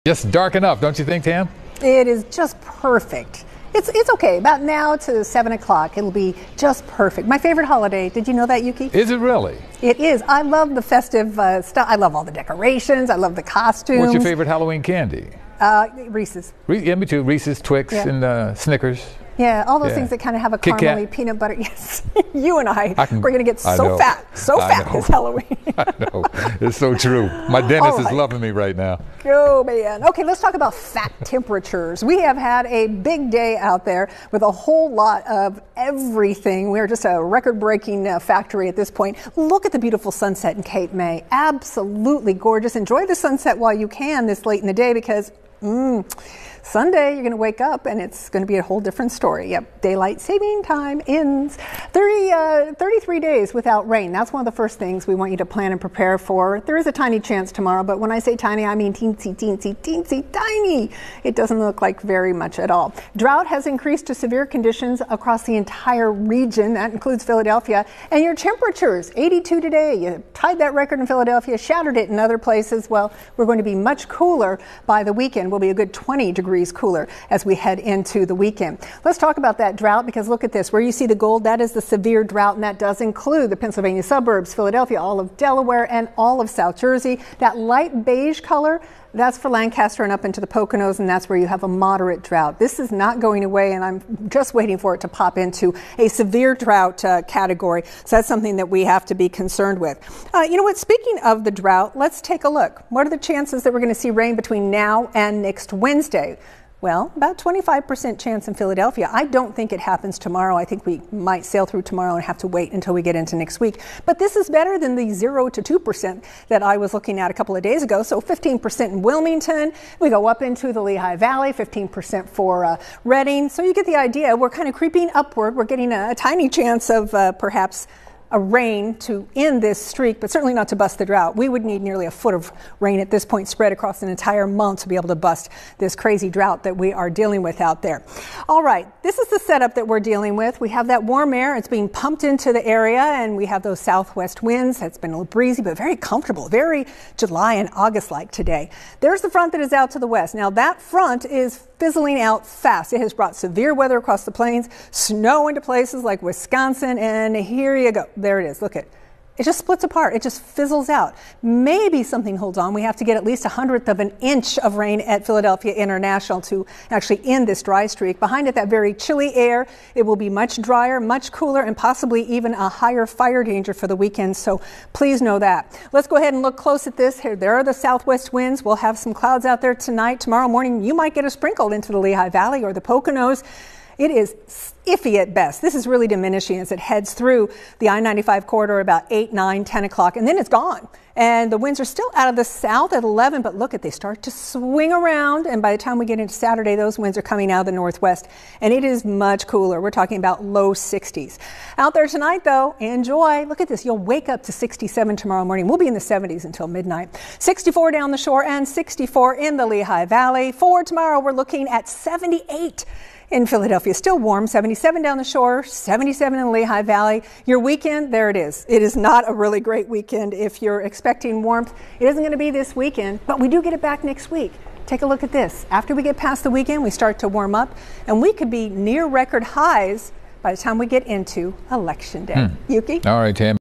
Just dark enough, don't you think, Tam? It is just perfect. It's okay. About now to 7 o'clock, it'll be just perfect. My favorite holiday. Did you know that, Yuki? Is it really? It is. I love the festive stuff. I love all the decorations. I love the costumes. What's your favorite Halloween candy? Reese's. Yeah, me too. Reese's, Twix, and Snickers. Yeah, all those things that kind of have a caramelly peanut butter. Yes, you and we're going to get so fat this Halloween. I know. It's so true. My dentist is loving me right now. Oh, man. Okay, let's talk about fat temperatures. We have had a big day out there with a whole lot of everything. We're just a record-breaking factory at this point. Look at the beautiful sunset in Cape May. Absolutely gorgeous. Enjoy the sunset while you can this late in the day because Sunday, you're going to wake up and it's going to be a whole different story. Yep, daylight saving time ends. 33 days without rain. That's one of the first things we want you to plan and prepare for. There is a tiny chance tomorrow, but when I say tiny, I mean teensy, teensy, teensy, tiny. It doesn't look like very much at all. Drought has increased to severe conditions across the entire region. That includes Philadelphia. And your temperatures, 82 today. You tied that record in Philadelphia, shattered it in other places. Well, we're going to be much cooler by the weekend. We'll be a good 20 degrees cooler as we head into the weekend. Let's talk about that drought because look at this. Where you see the gold, that is the severe drought, and that does include the Pennsylvania suburbs, Philadelphia, all of Delaware, and all of South Jersey. That light beige color, that's for Lancaster and up into the Poconos, and that's where you have a moderate drought. This is not going away, and I'm just waiting for it to pop into a severe drought category. So that's something that we have to be concerned with. You know what? Speaking of the drought, let's take a look. What are the chances that we're going to see rain between now and next Wednesday? Well, about 25% chance in Philadelphia. I don't think it happens tomorrow. I think we might sail through tomorrow and have to wait until we get into next week. But this is better than the 0 to 2% that I was looking at a couple of days ago. So 15% in Wilmington. We go up into the Lehigh Valley, 15% for Reading. So you get the idea. We're kind of creeping upward. We're getting a tiny chance of perhaps a rain to end this streak, but certainly not to bust the drought. We would need nearly a foot of rain at this point spread across an entire month to be able to bust this crazy drought that we are dealing with out there. All right, this is the setup that we're dealing with. We have that warm air. It's being pumped into the area, and we have those southwest winds. It's been a little breezy, but very comfortable, very July and August-like today. There's the front that is out to the west. Now, that front is fizzling out fast. It has brought severe weather across the plains, snow into places like Wisconsin, and here you go. There it is. Look at it. It just splits apart. It just fizzles out. Maybe something holds on. We have to get at least 1/100 of an inch of rain at Philadelphia International to actually end this dry streak. Behind it, that very chilly air. It will be much drier, much cooler, and possibly even a higher fire danger for the weekend. So please know that. Let's go ahead and look close at this. Here, there are the southwest winds. We'll have some clouds out there tonight. Tomorrow morning, you might get a sprinkle into the Lehigh Valley or the Poconos. It is iffy at best. This is really diminishing as it heads through the I-95 corridor about 8, 9, 10 o'clock, and then it's gone. And the winds are still out of the south at 11, but look, they start to swing around, and by the time we get into Saturday, those winds are coming out of the northwest, and it is much cooler. We're talking about low 60s. Out there tonight, though, enjoy. Look at this. You'll wake up to 67 tomorrow morning. We'll be in the 70s until midnight. 64 down the shore and 64 in the Lehigh Valley. For tomorrow, we're looking at 78 in Philadelphia. Still warm, 77 down the shore, 77 in the Lehigh Valley. Your weekend, there it is. It is not a really great weekend if you're expecting warmth. It isn't going to be this weekend, but we do get it back next week. Take a look at this. After we get past the weekend, we start to warm up, and we could be near record highs by the time we get into Election Day. Yuki? All right, Tam.